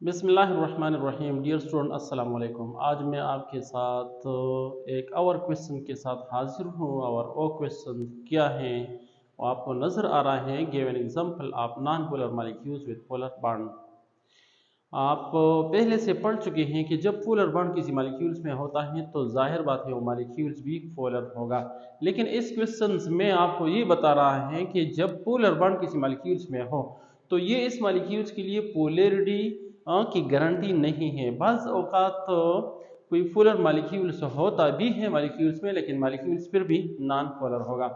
बिस्मिल्लाहिर्रहमानिर्रहीम। Dear student, अस्सलाम वालेकुम। आज मैं आपके साथ एक और क्वेश्चन के साथ हाजिर हूँ और वो क्वेश्चन क्या है वो आपको नज़र आ रहा है। Give an example of non polar molecules with polar bond. आप पहले से पढ़ चुके हैं कि जब पोलर बॉन्ड किसी मॉलिक्यूल्स में होता है तो जाहिर बात है वो मॉलिक्यूल्स भी पोलर होगा। लेकिन इस क्वेश्चन में आपको ये बता रहा है कि जब पोलर बॉन्ड किसी मॉलिक्यूल्स में हो तो ये इस मॉलिक्यूल्स के लिए पोलैरिटी की गारंटी नहीं है। बाज़ औक़ात कोई पोलर मॉलिक्यूल्स होता भी है मॉलिक्यूल्स में, लेकिन मॉलिक्यूल्स फिर भी नॉन पोलर होगा।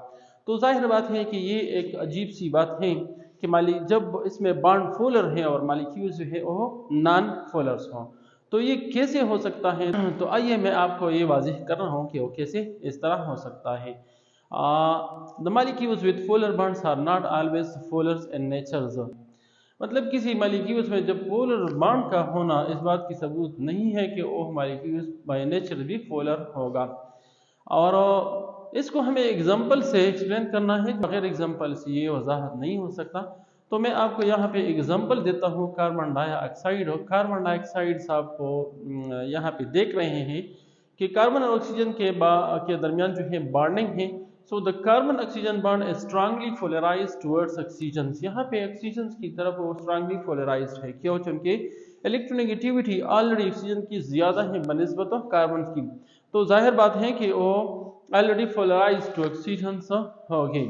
तो जाहिर बात है कि ये एक अजीब सी बात है कि जब इसमें बॉन्ड पोलर है और मॉलिक्यूल्स जो है वो नॉन पोलर्स हों, तो ये कैसे हो सकता है। तो आइए मैं आपको ये वाज़ेह कर रहा हूँ कि वो कैसे इस तरह हो सकता है। The molecules with polar bonds are not always polars in natures. मतलब किसी मॉलिक्यूल्स में जब पोलर बॉन्ड का होना इस बात की सबूत नहीं है कि वो मॉलिक्यूल्स बाय नेचर भी पोलर होगा। और इसको हमें एग्जांपल से एक्सप्लेन करना है, बगैर एग्जांपल से ये वजाहत नहीं हो सकता। तो मैं आपको यहाँ पे एग्जांपल देता हूँ कार्बन डाइऑक्साइड। और कार्बन डाइऑक्साइड आपको यहाँ पे देख रहे हैं कि कार्बन और ऑक्सीजन के दरमियान जो है बॉन्डिंग है। So the carbon oxygen bond is strongly polarised towards oxygen. यहाँ पे ऑक्सीजन की तरफ वो स्ट्रांगली पोलराइज्ड है। क्यों? चूंकि इलेक्ट्रोनेगेटिविटी ऑलरेडी ऑक्सीजन की ज़्यादा है बनिस्बत कार्बन की, तो जाहिर बात है कि वो ऑलरेडी पोलराइज्ड टू ऑक्सीजन होगी।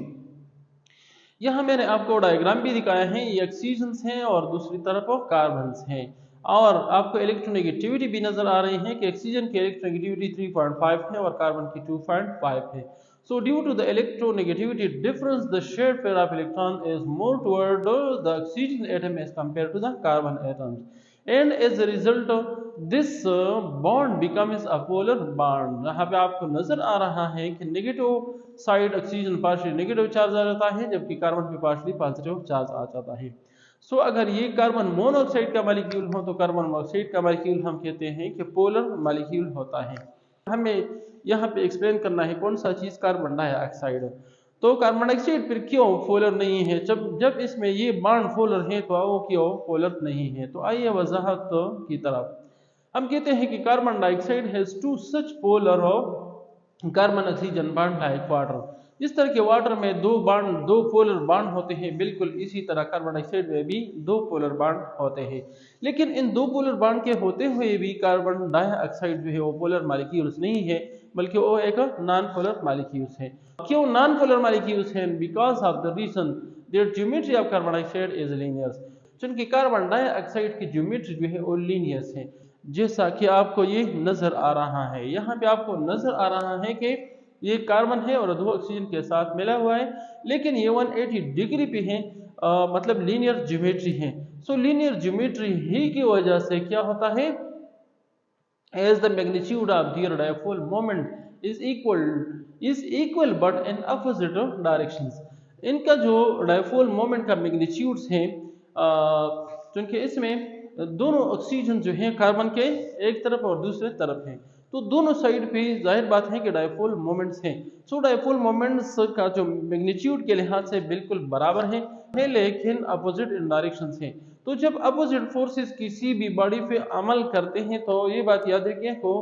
यहाँ मैंने आपको डायग्राम भी दिखाया है, ये ऑक्सीजन्स हैं और दूसरी तरफ कार्बन्स हैं। और आपको इलेक्ट्रोनेगेटिविटी भी नजर आ रही है कि ऑक्सीजन की इलेक्ट्रोनेगेटिविटी 3.5 है और कार्बन की 2.5 है। So due to the electronegativity difference, the shared pair of electron is more toward the oxygen atom as compared to the carbon atoms. And as a result, this bond becomes a polar bond. यहाँ पे आपको नजर आ रहा है कि negative side oxygen partially negative charge आ जाता है, जबकि कार्बन पे पार्शियली पॉजिटिव चार्ज आ जाता है। सो अगर ये कार्बन मोनोऑक्साइड का मॉलिक्यूल हो तो कार्बन मोनोऑक्साइड का मॉलिक्यूल हम कहते हैं कि पोलर मॉलिक्यूल होता है। हमें यहाँ पे एक्सप्लेन करना है कौन सा चीज़ कार्बन डाइऑक्साइड। तो कार्बन डाइऑक्साइड फिर क्यों पोलर नहीं है? जब इसमें ये बॉन्ड पोलर है तो वो क्यों पोलर नहीं है? तो आइए वजाहत की तरफ। हम कहते हैं कि carbon dioxide has two such polar carbon oxygen bond like water. जिस तरह के वाटर में दो पोलर बॉन्ड होते हैं, बिल्कुल इसी तरह कार्बन डाइऑक्साइड में भी दो पोलर बॉन्ड होते हैं। लेकिन इन दो पोलर बॉन्ड के होते हुए भी कार्बन डाइऑक्साइड जो है वो पोलर मॉलिक्यूल्स नहीं है, बल्कि वो एक नॉन पोलर मॉलिक्यूल्स है। क्यों नॉन पोलर मॉलिक्यूल्स हैं? Because of the reason that geometry of carbon dioxide is linear. चूंकि कार्बन डाइऑक्साइड की ज्योमेट्री जो है वो लीनियर्स है, जैसा कि आपको ये नजर आ रहा है। यहाँ पे आपको नजर आ रहा है कि ये कार्बन है और दो ऑक्सीजन के साथ मिला हुआ है, लेकिन ये 180 डिग्री पे है, मतलब लीनियर ज्योमेट्री है। सो लीनियर ज्योमेट्री ही की वजह से क्या होता है, as the magnitude of their dipole moment is equal but in opposite directions। इनका जो डायपोल मोमेंट का मैग्नीट्यूड्स है, क्योंकि इसमें दोनों ऑक्सीजन जो है कार्बन के एक तरफ और दूसरे तरफ है, तो दोनों साइड पे जाहिर बात है कि डायपोल मोमेंट्स हैं। सो डायपोल मोमेंट्स का जो मैग्नीट्यूड के लिहाज से बिल्कुल बराबर है, लेकिन अपोजिट इन डायरेक्शंस हैं। तो जब अपोजिट फोर्सेस किसी भी बॉडी पे अमल करते हैं तो ये बात याद रखिए को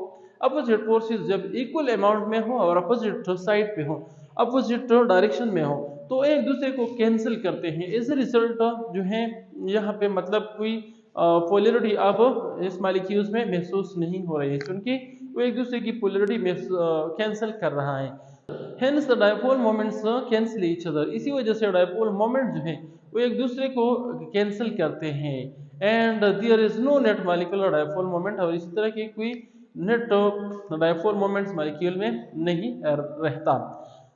अपोजिट फोर्सेस जब इक्वल अमाउंट में हो और अपोजिट साइड पे हो, अपोजिट डायरेक्शन में हो, तो एक दूसरे को कैंसिल करते हैं। एज ए रिजल्ट जो है यहाँ पे मतलब कोई पोलैरिटी अब इस मॉलिक्यूल्स में महसूस नहीं हो रही है, क्योंकि वो एक दूसरे की पोलैरिटी कैंसिल कर रहा है। Hence the dipole moments cancel each other। इसी वजह से डायपोल मोमेंट जो है वो एक दूसरे को कैंसिल करते हैं। And there is no net molecular dipole moment, और इसी तरह की कोई नेट डायपोल मोमेंट्स मॉलिक्यूल में नहीं रहता।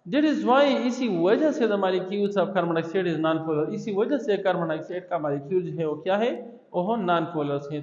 दैट इज व्हाई, इसी वजह से the molecules of carbon dioxide is non polar. इसी वजह से कार्बन डाइऑक्साइड का मॉलिक्यूल जो है वो क्या है, वो नॉन पोलर है।